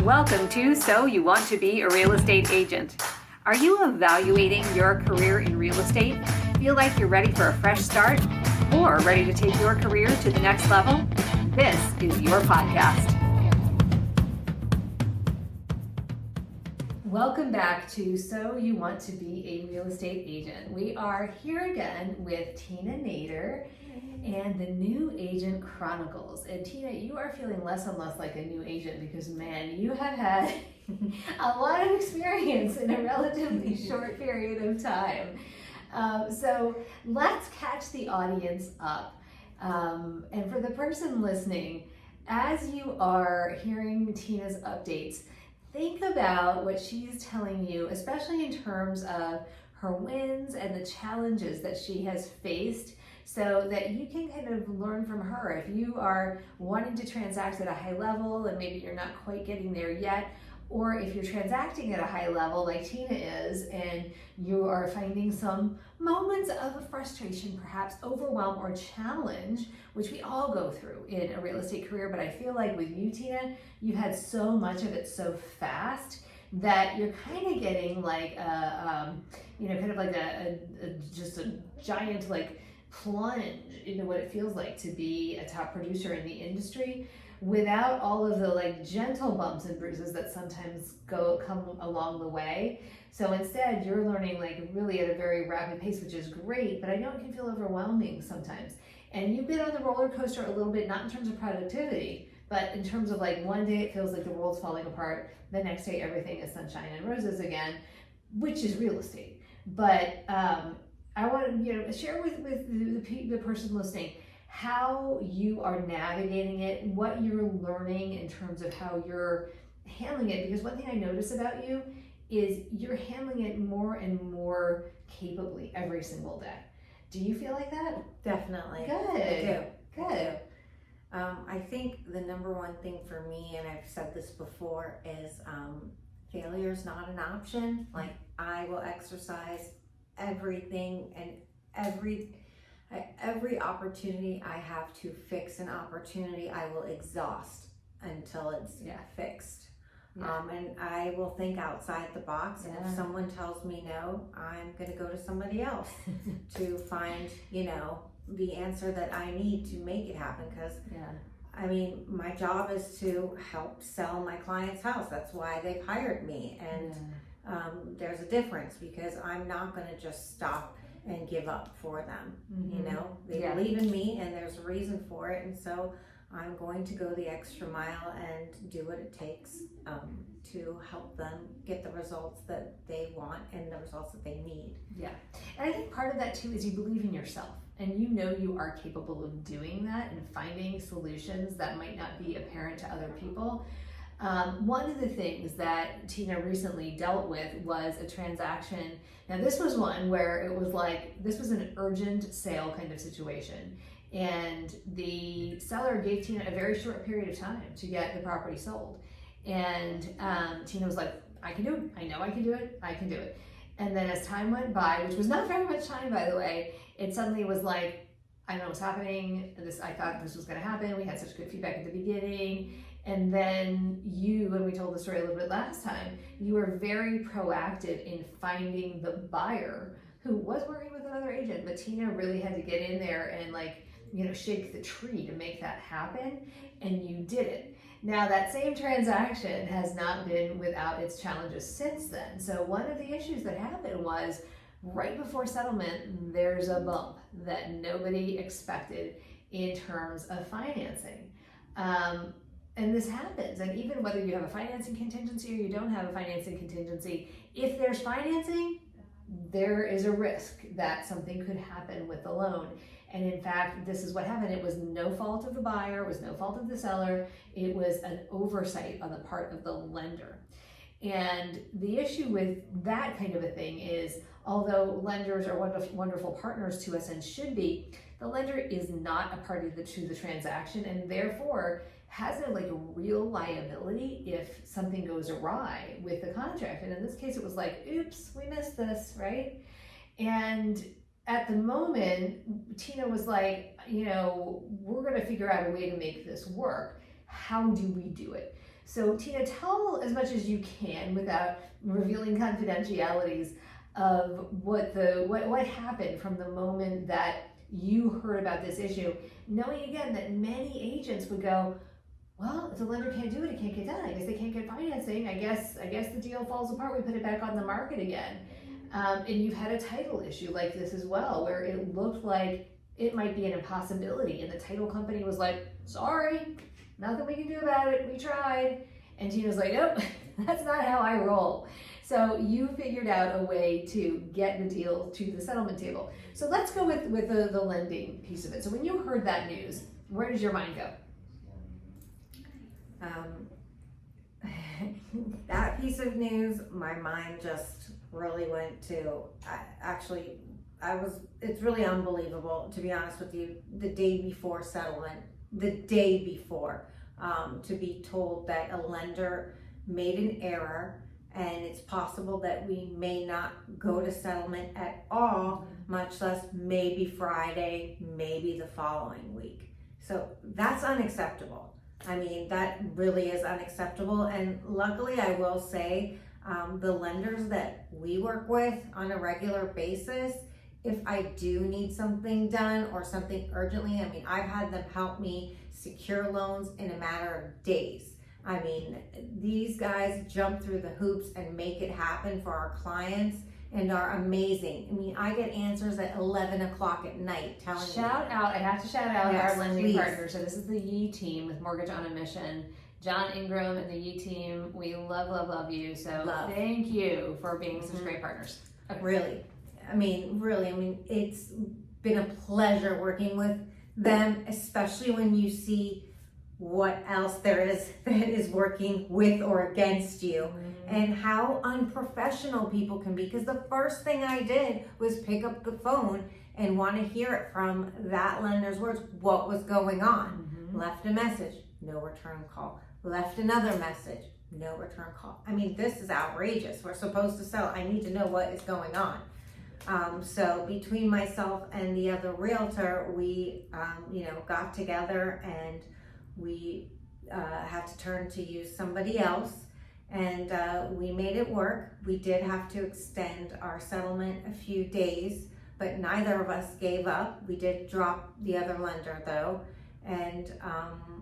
Welcome to So You Want to Be a Real Estate Agent. Are you evaluating your career in real estate? Feel like you're ready for a fresh start? Or ready to take your career to the next level? This is your podcast. Welcome back to So You Want to Be a Real Estate Agent. We are here again with Tina Nader and the New Agent Chronicles. And Tina, you are feeling less and less like a new agent because, man, you have had a lot of experience in a relatively short period of time. So let's catch the audience up. And for the person listening, as you are hearing Tina's updates, think about what she's telling you, especially in terms of her wins and the challenges that she has faced, so that you can kind of learn from her. If you are wanting to transact at a high level and maybe you're not quite getting there yet, or if you're transacting at a high level like Tina is and you are finding some moments of frustration, perhaps overwhelm or challenge, which we all go through in a real estate career, but I feel like with you, Tina, you had so much of it so fast that you're kind of getting like kind of like just a giant like plunge into what it feels like to be a top producer in the industry without all of the like gentle bumps and bruises that sometimes come along the way. So instead, you're learning like really at a very rapid pace, which is great, but I know it can feel overwhelming sometimes. And you've been on the roller coaster a little bit, not in terms of productivity, but in terms of like one day it feels like the world's falling apart, the next day everything is sunshine and roses again, which is real estate. But I want to share with the person listening how you are navigating it, what you're learning in terms of how you're handling it. Because one thing I notice about you is you're handling it more and more capably every single day. Do you feel like that? Definitely. Good. I do. Good. I think the number one thing for me, and I've said this before, is failure is not an option. Like, I will exercise everything and every opportunity I have to fix an opportunity, I will exhaust until it's fixed. Yeah. And I will think outside the box, and if someone tells me no, I'm going to go to somebody else to find, the answer that I need to make it happen. Because I mean, my job is to help sell my client's house. That's why they've hired me. And there's a difference, because I'm not going to just stop and give up for them. They believe in me, and there's a reason for it. And so I'm going to go the extra mile and do what it takes to help them get the results that they want and the results that they need. Yeah. And I think part of that too is you believe in yourself, and you are capable of doing that and finding solutions that might not be apparent to other people. One of the things that Tina recently dealt with was a transaction. Now, this was one where it was like, this was an urgent sale kind of situation. And the seller gave Tina a very short period of time to get the property sold. And Tina was like, I can do it. I know I can do it. I can do it. And then as time went by, which was not very much time, by the way, it suddenly was like, I don't know what's happening. I thought this was going to happen. We had such good feedback at the beginning. And then when we told the story a little bit last time, you were very proactive in finding the buyer who was working with another agent, but Tina really had to get in there and shake the tree to make that happen, and you did it. Now, that same transaction has not been without its challenges since then. So one of the issues that happened was right before settlement, there's a bump that nobody expected in terms of financing. And this happens, and even whether you have a financing contingency or you don't have a financing contingency, if there's financing, there is a risk that something could happen with the loan. And in fact, this is what happened. It was no fault of the buyer, it was no fault of the seller, it was an oversight on the part of the lender. And the issue with that kind of a thing is, although lenders are wonderful partners to us and should be, the lender is not a party to the transaction, and therefore has a real liability if something goes awry with the contract. And in this case, it was like, oops, we missed this, right? And at the moment, Tina was like, we're going to figure out a way to make this work. How do we do it? So Tina, tell as much as you can without revealing confidentialities of what happened from the moment that you heard about this issue, knowing again that many agents would go, well, if the lender can't do it, it can't get done. I guess they can't get financing. I guess the deal falls apart. We put it back on the market again. And you've had a title issue like this as well, where it looked like it might be an impossibility, and the title company was like, sorry, nothing we can do about it. We tried. And Tina's like, nope, that's not how I roll. So you figured out a way to get the deal to the settlement table. So let's go with the lending piece of it. So when you heard that news, where does your mind go? That piece of news, my mind just really went to, it's really unbelievable, to be honest with you, the day before settlement, to be told that a lender made an error and it's possible that we may not go to settlement at all, much less maybe Friday, maybe the following week. So that's unacceptable. I mean, that really is unacceptable. And luckily, I will say, the lenders that we work with on a regular basis, if I do need something done or something urgently, I mean, I've had them help me secure loans in a matter of days. I mean, these guys jump through the hoops and make it happen for our clients and are amazing. I mean, I get answers at 11 o'clock at night telling me. I have to shout out Yes, our lending please. partner. So this is the Yee team with Mortgage on a Mission. John Ingram and the Yee team, we love you. So thank you for being such great partners. Okay. Really. I mean, it's been a pleasure working with them, especially when you see what else there is that is working with or against you, and how unprofessional people can be. Because the first thing I did was pick up the phone and want to hear it from that lender's words, what was going on. Left a message, no return call. Left another message, no return call. I mean, this is outrageous. We're supposed to sell. I need to know what is going on. So between myself and the other realtor, we, got together and we had to turn to use somebody else, and we made it work. We did have to extend our settlement a few days, but neither of us gave up. We did drop the other lender though, and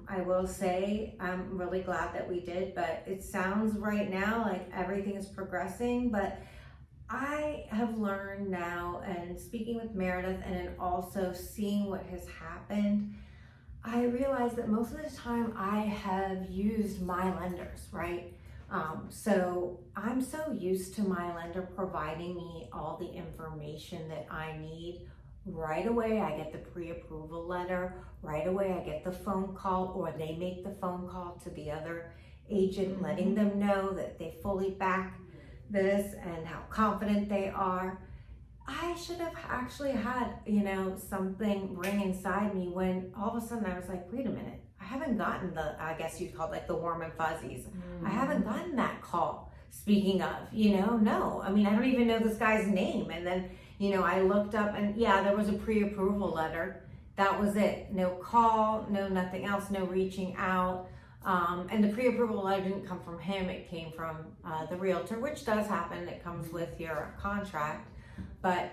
I will say I'm really glad that we did, but it sounds right now like everything is progressing, but I have learned now, and speaking with Meredith and also seeing what has happened, I realize that most of the time I have used my lenders, right? So I'm so used to my lender providing me all the information that I need. Right away, I get the pre-approval letter. Right away, I get the phone call, or they make the phone call to the other agent, letting them know that they fully back this and how confident they are. I should have actually had, something ring inside me when all of a sudden I was like, wait a minute, I haven't gotten I guess you'd call it like the warm and fuzzies. I haven't gotten that call. Speaking of, no. I mean, I don't even know this guy's name. And then, I looked up and yeah, there was a pre-approval letter. That was it. No call, no nothing else, no reaching out. And the pre-approval letter didn't come from him, it came from the realtor, which does happen, it comes with your contract. But,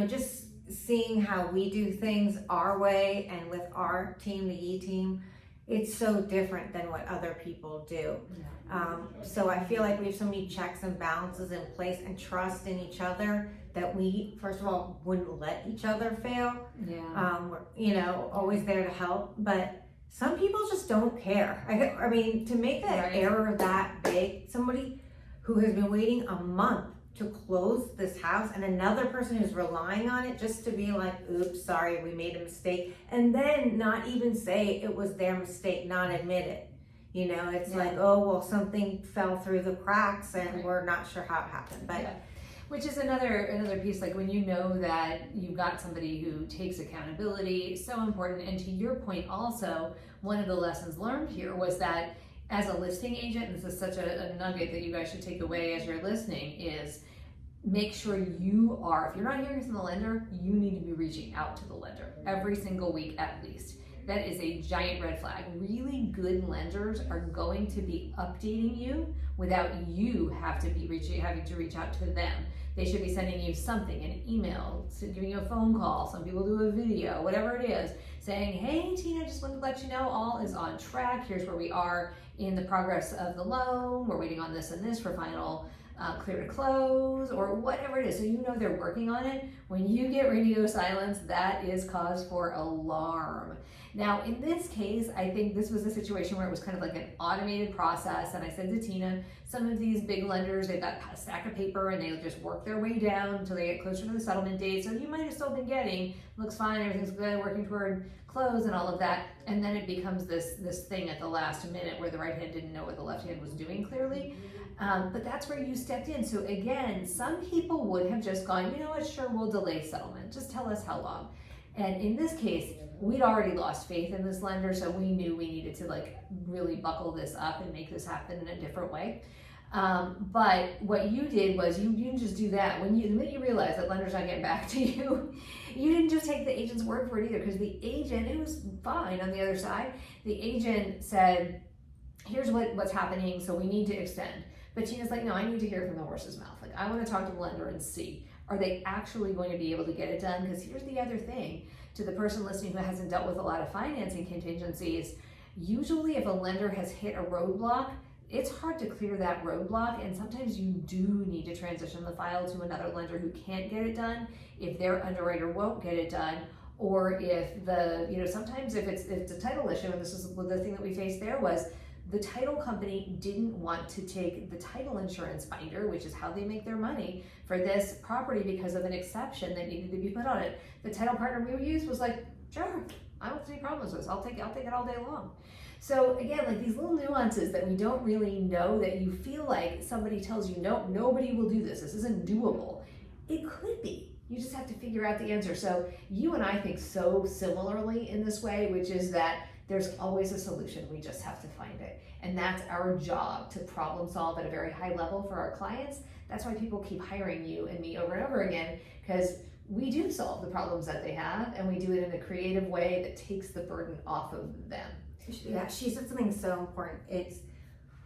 just seeing how we do things our way and with our team, the Yee team, it's so different than what other people do. So I feel like we have so many checks and balances in place and trust in each other that we, first of all, wouldn't let each other fail. We're, always there to help, but some people just don't care. I mean, to make that error that big, somebody who has been waiting a month to close this house and another person who's relying on it just to be like, oops, sorry, we made a mistake. And then not even say it was their mistake, not admit it. It's like, oh, well, something fell through the cracks and we're not sure how it happened. But which is another piece, like when you know that you've got somebody who takes accountability, so important. And to your point also, one of the lessons learned here was that as a listing agent, this is such a nugget that you guys should take away as you're listening, is make sure you are, if you're not hearing from the lender, you need to be reaching out to the lender every single week at least. that is a giant red flag. Really good lenders are going to be updating you without you having to reach out to them. They should be sending you something, an email, giving you a phone call. Some people do a video, whatever it is, saying, hey, Tina, just wanted to let you know all is on track. Here's where we are in the progress of the loan. We're waiting on this and this for final clear to close, or whatever it is. So you know they're working on it. When you get radio silence, that is cause for alarm. Now, in this case, I think this was a situation where it was kind of like an automated process. And I said to Tina, some of these big lenders, they've got a stack of paper and they'll just work their way down until they get closer to the settlement date. So you might have still been getting, looks fine, everything's good, working toward close and all of that. And then it becomes this thing at the last minute where the right hand didn't know what the left hand was doing clearly. But that's where you stepped in. So again, some people would have just gone, you know what, sure, we'll delay settlement. Just tell us how long. And in this case, we'd already lost faith in this lender, so we knew we needed to like really buckle this up and make this happen in a different way. But what you did was you didn't just do that. The minute you realized that lender's not getting back to you, you didn't just take the agent's word for it either, because the agent, it was fine on the other side. The agent said, here's what's happening, so we need to extend. But Tina's like, no, I need to hear it from the horse's mouth. Like, I want to talk to the lender and see, are they actually going to be able to get it done? Because here's the other thing, to the person listening who hasn't dealt with a lot of financing contingencies, usually if a lender has hit a roadblock, it's hard to clear that roadblock, and sometimes you do need to transition the file to another lender who can't get it done if their underwriter won't get it done, or if sometimes if it's a title issue, and this is the thing that we faced there was, the title company didn't want to take the title insurance binder, which is how they make their money, for this property because of an exception that needed to be put on it. The title partner we used was like, sure, I don't see any problems with this. I'll take it all day long. So again, like these little nuances that we don't really know, that you feel like somebody tells you, no, nobody will do this. This isn't doable. It could be. You just have to figure out the answer. So you and I think so similarly in this way, which is that there's always a solution. We just have to find it. And that's our job, to problem solve at a very high level for our clients. That's why people keep hiring you and me over and over again, because we do solve the problems that they have, and we do it in a creative way that takes the burden off of them. Yeah, she said something so important. It's,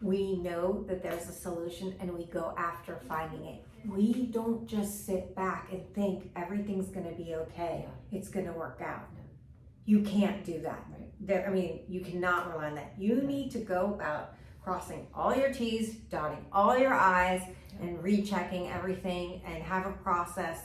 we know that there's a solution and we go after finding it. We don't just sit back and think everything's gonna be okay. It's gonna work out. You can't do that. Right. You cannot rely on that. You need to go about crossing all your T's, dotting all your I's, and rechecking everything, and have a process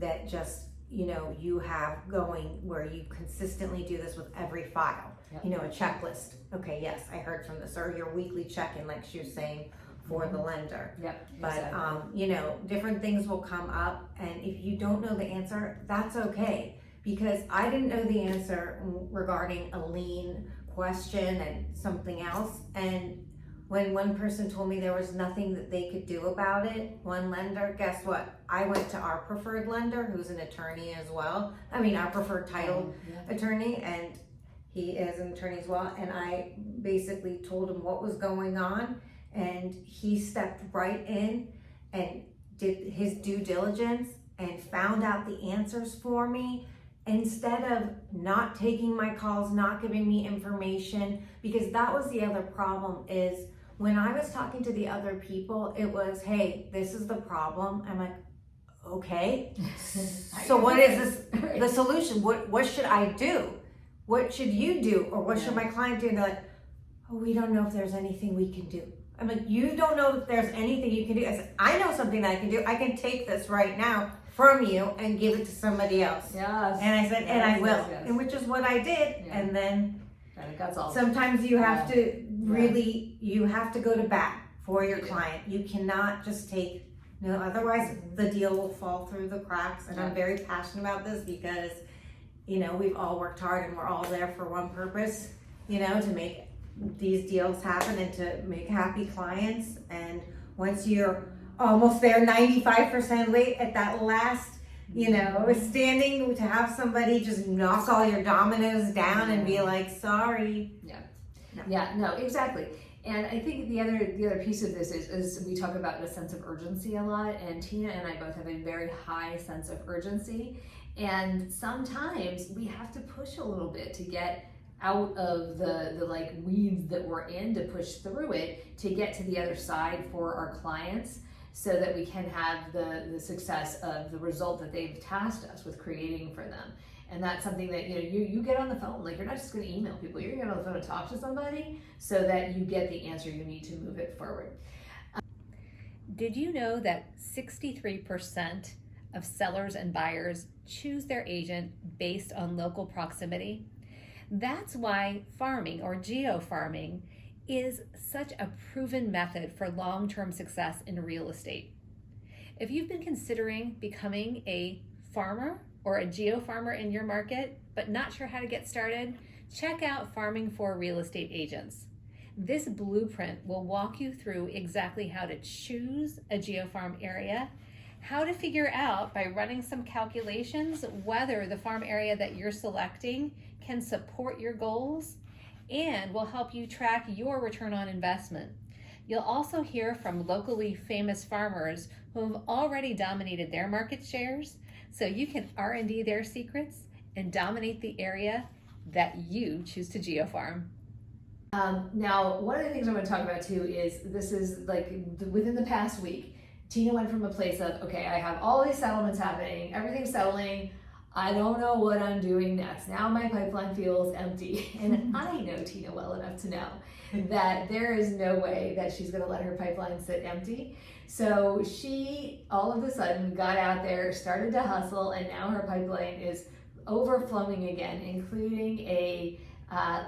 that just, you have going, where you consistently do this with every file. Yep. A checklist. Okay, yes, I heard from this, or your weekly check-in, like she was saying, for the lender. Yep. But exactly. Different things will come up, and if you don't know the answer, that's okay. Because I didn't know the answer regarding a lien question and something else. And when one person told me there was nothing that they could do about it, one lender, guess what? I went to our preferred lender, who's an attorney as well. Our preferred title attorney, and he is an attorney as well. And I basically told him what was going on, and he stepped right in and did his due diligence and found out the answers for me, instead of not taking my calls, not giving me information. Because that was the other problem, is when I was talking to the other people, it was, hey, this is the problem. I'm like, okay, so what is this, the solution? What should I do? What should you do? Or what should my client do? And they're like, oh, we don't know if there's anything we can do. I'm like, you don't know if there's anything you can do? I said, I know something that I can do. I can take this right now from you and give it to somebody else. Yes. And I said, and I will. Yes. And which is what I did. Yeah. And then it got solved. sometimes you have to really, you have to go to bat for your client. You cannot just take, otherwise the deal will fall through the cracks. And I'm very passionate about this because, we've all worked hard and we're all there for one purpose, to make these deals happen and to make happy clients. And once you're almost there, 95% late at that last, standing, to have somebody just knock all your dominoes down and be like, sorry. No, exactly. And I think the other piece of this is we talk about a sense of urgency a lot, and Tina and I both have a very high sense of urgency. And sometimes we have to push a little bit to get out of the like weeds that we're in, to push through it, to get to the other side for our clients, so that we can have the success of the result that they've tasked us with creating for them. And that's something that, you get on the phone. Like, you're not just going to email people, you're going to get on the phone and talk to somebody so that you get the answer you need to move it forward. Did you know that 63% of sellers and buyers choose their agent based on local proximity? That's why farming, or geo-farming, is such a proven method for long-term success in real estate. If you've been considering becoming a farmer or a geo-farmer in your market, but not sure how to get started, check out Farming for Real Estate Agents. This blueprint will walk you through exactly how to choose a geo-farm area, how to figure out by running some calculations whether the farm area that you're selecting can support your goals, and will help you track your return on investment. You'll also hear from locally famous farmers who have already dominated their market shares, so you can R&D their secrets and dominate the area that you choose to geofarm. Now, one of the things I want to talk about too is, this is like within the past week, Tina went from a place of, okay, I have all these settlements happening, everything's settling, I don't know what I'm doing next. Now my pipeline feels empty. And I know Tina well enough to know that there is no way that she's going to let her pipeline sit empty. So she all of a sudden got out there, started to hustle, and now her pipeline is overflowing again, including a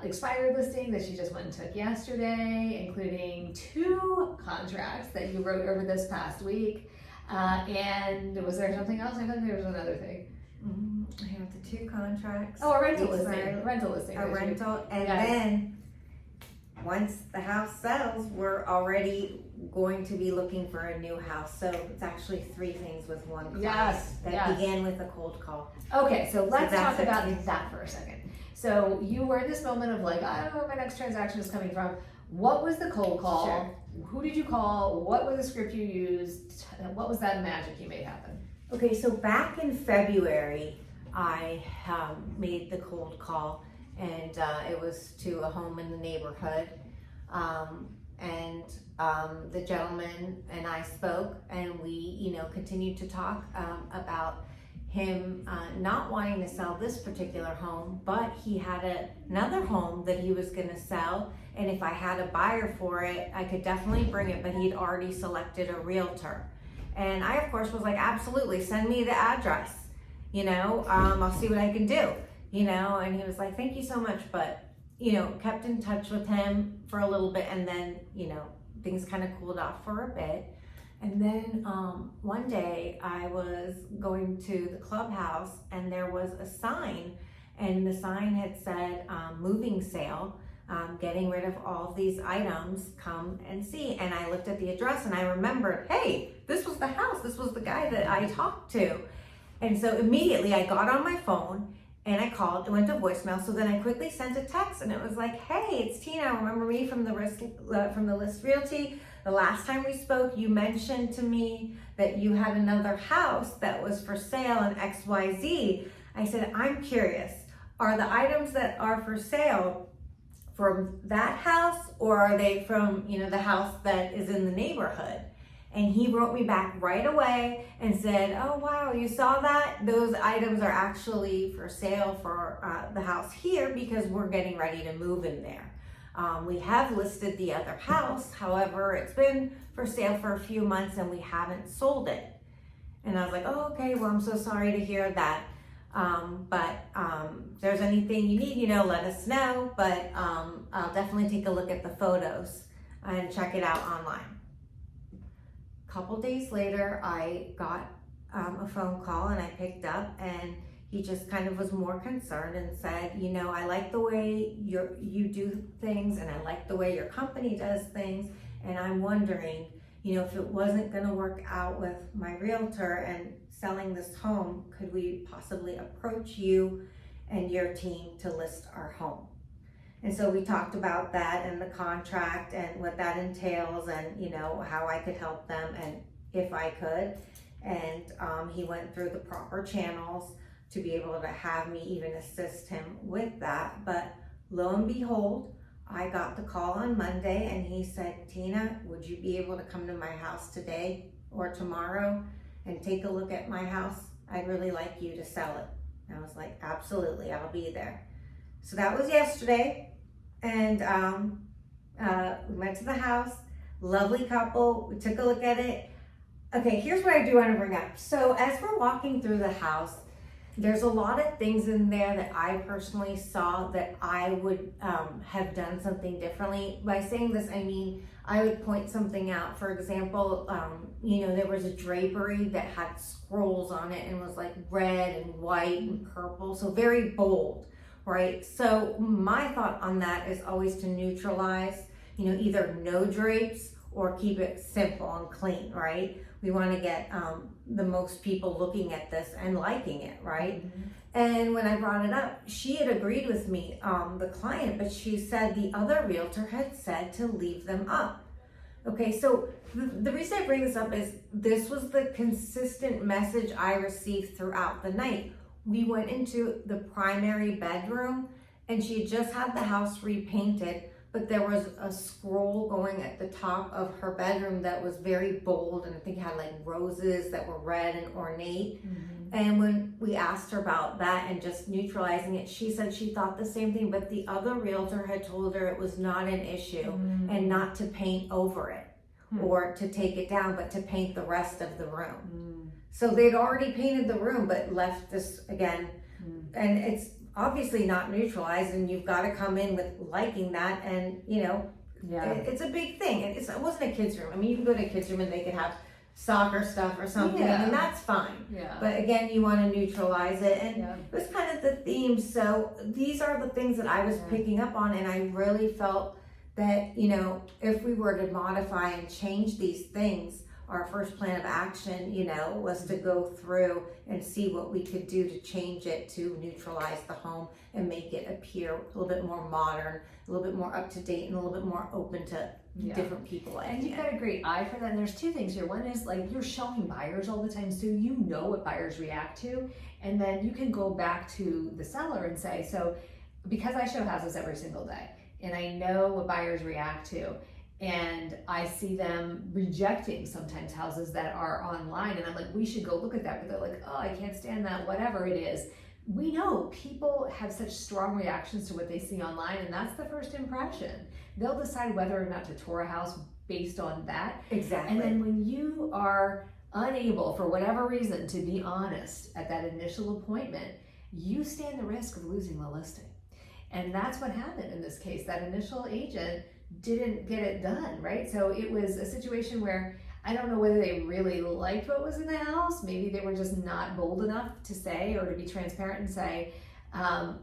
expired listing that she just went and took yesterday, including 2 contracts that you wrote over this past week. And was there something else? I thought there was another thing. I have the 2 contracts. Oh, a rental listing. A rental listing. A rental, and then once the house sells, we're already going to be looking for a new house. So it's actually 3 things with one client. That began with a cold call. Okay, so let's talk about that for a second. So you were in this moment of like, I don't know where my next transaction is coming from. What was the cold call? Sure. Who did you call? What was the script you used? What was that magic you made happen? Okay, so back in February, I made the cold call, and it was to a home in the neighborhood. The gentleman and I spoke, and we, continued to talk about him not wanting to sell this particular home, but he had another home that he was going to sell, and if I had a buyer for it, I could definitely bring it, but he'd already selected a realtor. And I, of course, was like, absolutely, send me the address, I'll see what I can do, and he was like, thank you so much, but, kept in touch with him for a little bit, and then, things kind of cooled off for a bit. And then one day I was going to the clubhouse, and there was a sign, and the sign had said, moving sale, getting rid of all of these items, come and see. And I looked at the address, and I remembered, hey, this was the house, this was the guy that I talked to. And so immediately I got on my phone and I called. It went to voicemail. So then I quickly sent a text, and it was like, hey, it's Tina. Remember me from the List Realty? The last time we spoke, you mentioned to me that you had another house that was for sale in XYZ. I said, I'm curious, are the items that are for sale from that house, or are they from, the house that is in the neighborhood? And he wrote me back right away and said, oh, wow, you saw that? Those items are actually for sale for the house here, because we're getting ready to move in there. We have listed the other house. However, it's been for sale for a few months and we haven't sold it. And I was like, oh, okay, well, I'm so sorry to hear that. If there's anything you need, let us know. But I'll definitely take a look at the photos and check it out online. A couple days later, I got a phone call, and I picked up, and he just kind of was more concerned and said, I like the way you do things, and I like the way your company does things, and I'm wondering, if it wasn't going to work out with my realtor and selling this home, could we possibly approach you and your team to list our home? And so we talked about that and the contract and what that entails, and how I could help them and if I could. And he went through the proper channels to be able to have me even assist him with that. But lo and behold, I got the call on Monday and he said, Tina, would you be able to come to my house today or tomorrow and take a look at my house? I'd really like you to sell it. And I was like, absolutely, I'll be there. So that was yesterday. And we went to the house, lovely couple, we took a look at it. Okay, here's what I do want to bring up. So as we're walking through the house, there's a lot of things in there that I personally saw that I would have done something differently. By saying this, I mean, I would point something out. For example, there was a drapery that had scrolls on it and was like red and white and purple, so very bold, right? So my thought on that is always to neutralize, either no drapes or keep it simple and clean, right? We want to get the most people looking at this and liking it, right? Mm-hmm. And when I brought it up, she had agreed with me, the client, but she said the other realtor had said to leave them up. Okay, so the reason I bring this up is this was the consistent message I received throughout the night. We went into the primary bedroom and she had just had the house repainted, but there was a scroll going at the top of her bedroom that was very bold, and I think it had like roses that were red and ornate. Mm-hmm. And when we asked her about that and just neutralizing it, she said she thought the same thing, but the other realtor had told her it was not an issue and not to paint over it or to take it down, but to paint the rest of the room. So they'd already painted the room, but left this again, and it's obviously not neutralized, and you've got to come in with liking that, and it's a big thing. And it wasn't a kid's room. I mean, you can go to a kid's room and they could have soccer stuff or something, and that's fine. But again, you want to neutralize it, and it was kind of the theme. So these are the things that I was picking up on, and I really felt that if we were to modify and change these things, our first plan of action, was to go through and see what we could do to change it, to neutralize the home and make it appear a little bit more modern, a little bit more up to date, and a little bit more open to different people. And you've got a great eye for that. And there's two things here. One is like you're showing buyers all the time, so you know what buyers react to. And then you can go back to the seller and say, so because I show houses every single day and I know what buyers react to, and I see them rejecting sometimes houses that are online, and I'm like, we should go look at that, but they're like, oh, I can't stand that, whatever it is. We know people have such strong reactions to what they see online, and that's the first impression. They'll decide whether or not to tour a house based on that. Exactly. And then when you are unable, for whatever reason, to be honest at that initial appointment, you stand the risk of losing the listing. And that's what happened in this case. That initial agent didn't get it done, right? So it was a situation where I don't know whether they really liked what was in the house. Maybe they were just not bold enough to say, or to be transparent and say,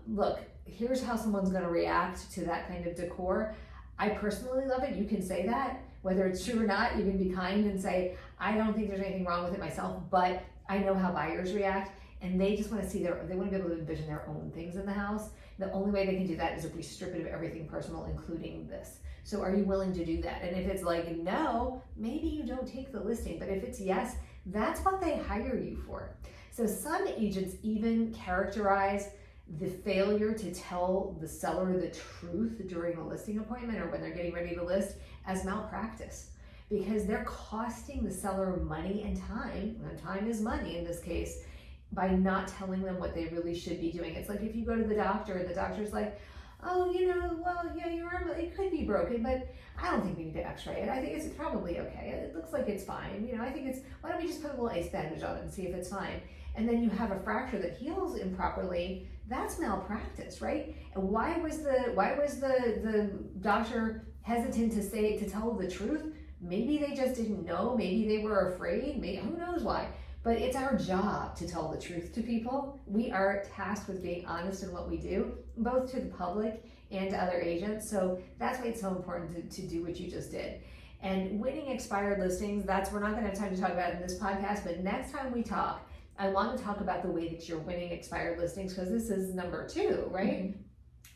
look, here's how someone's going to react to that kind of decor. I personally love it. You can say that, whether it's true or not. You can be kind and say, I don't think there's anything wrong with it myself, but I know how buyers react, and they just want to see they want to be able to envision their own things in the house. The only way they can do that is if we strip it of everything personal, including this. So are you willing to do that? And if it's like no, maybe you don't take the listing. But if it's yes, that's what they hire you for. So some agents even characterize the failure to tell the seller the truth during a listing appointment or when they're getting ready to list as malpractice, because they're costing the seller money and time, and time is money in this case, by not telling them what they really should be doing. It's like if you go to the doctor and the doctor's like, oh, your arm, it could be broken, but I don't think we need to x-ray it. I think it's probably okay. It looks like it's fine. I think why don't we just put a little ice bandage on it and see if it's fine? And then you have a fracture that heals improperly. That's malpractice, right? And why was the doctor hesitant to tell the truth? Maybe they just didn't know. Maybe they were afraid. Maybe, who knows why? But it's our job to tell the truth to people. We are tasked with being honest in what we do, both to the public and to other agents. So that's why it's so important to do what you just did. And winning expired listings, we're not gonna have time to talk about it in this podcast, but next time we talk, I want to talk about the way that you're winning expired listings, because this is number 2, right?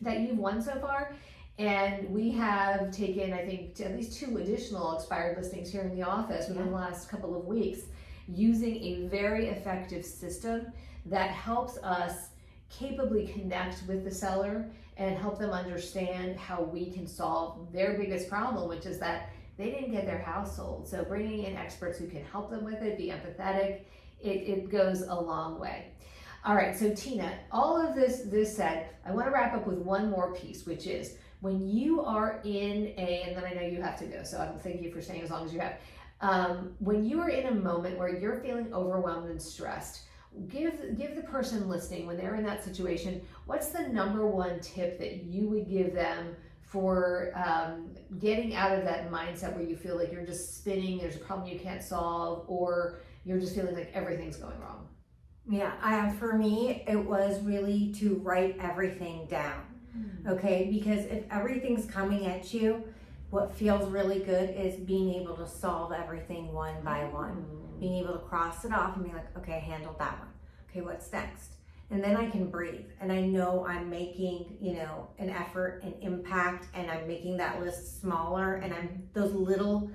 That you've won so far. And we have taken, I think, at least 2 additional expired listings here in the office within the last couple of weeks, using a very effective system that helps us capably connect with the seller and help them understand how we can solve their biggest problem, which is that they didn't get their house sold. So bringing in experts who can help them with it, be empathetic, it goes a long way. All right, so Tina, all of this said, I want to wrap up with one more piece, which is when you are in and then I know you have to go, so I'm thank you for staying as long as you have. When you are in a moment where you're feeling overwhelmed and stressed, give the person listening, when they're in that situation, what's the number one tip that you would give them for getting out of that mindset where you feel like you're just spinning, there's a problem you can't solve, or you're just feeling like everything's going wrong? Yeah, for me, it was really to write everything down, okay? Because if everything's coming at you, what feels really good is being able to solve everything one by one. Being able to cross it off and be like, okay, I handled that one. Okay, what's next? And then I can breathe. And I know I'm making, an effort and impact, and I'm making that list smaller. And those little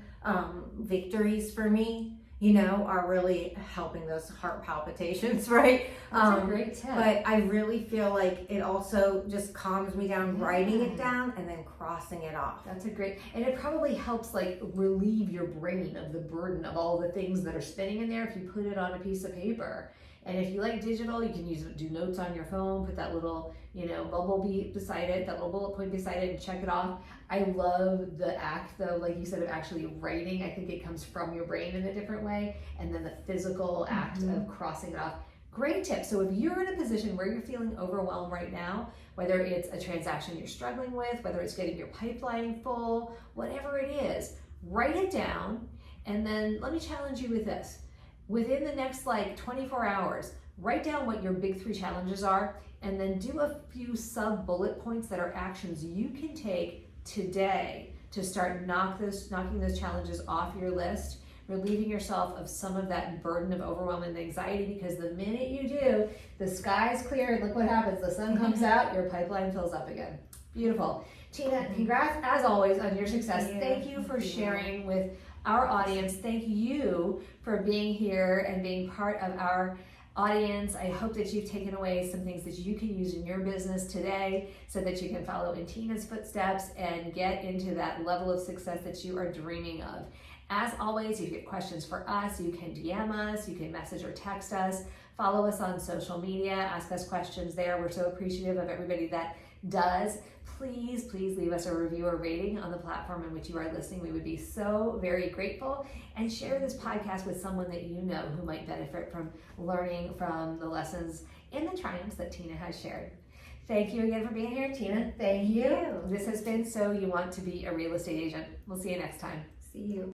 victories for me, are really helping those heart palpitations, right? That's a great tip. But I really feel like it also just calms me down, writing it down and then crossing it off. That's a great, and it probably helps like relieve your brain of the burden of all the things that are spinning in there if you put it on a piece of paper. And if you like digital, you can do notes on your phone, put that little, bubble beside it, that little bullet point beside it, and check it off. I love the act though, like you said, of actually writing. I think it comes from your brain in a different way. And then the physical act of crossing it off. Great tip. So if you're in a position where you're feeling overwhelmed right now, whether it's a transaction you're struggling with, whether it's getting your pipeline full, whatever it is, write it down. And then let me challenge you with this. Within the next 24 hours, write down what your big 3 challenges are, and then do a few sub bullet points that are actions you can take today to start knocking those challenges off your list, relieving yourself of some of that burden of overwhelm and anxiety, because the minute you do, the sky's clear and look what happens. The sun comes out, your pipeline fills up again. Beautiful. Tina, congrats as always on your success. Thank you for sharing with our audience. Thank you for being here and being part of our audience. I hope that you've taken away some things that you can use in your business today so that you can follow in Tina's footsteps and get into that level of success that you are dreaming of. As always, if you have questions for us, you can DM us, you can message or text us, follow us on social media, ask us questions there. We're so appreciative of everybody that does. Please leave us a review or rating on the platform in which you are listening. We would be so very grateful. And share this podcast with someone that you know who might benefit from learning from the lessons and the triumphs that Tina has shared. Thank you again for being here, Tina. Thank you. This has been So You Want to Be a Real Estate Agent. We'll see you next time. See you.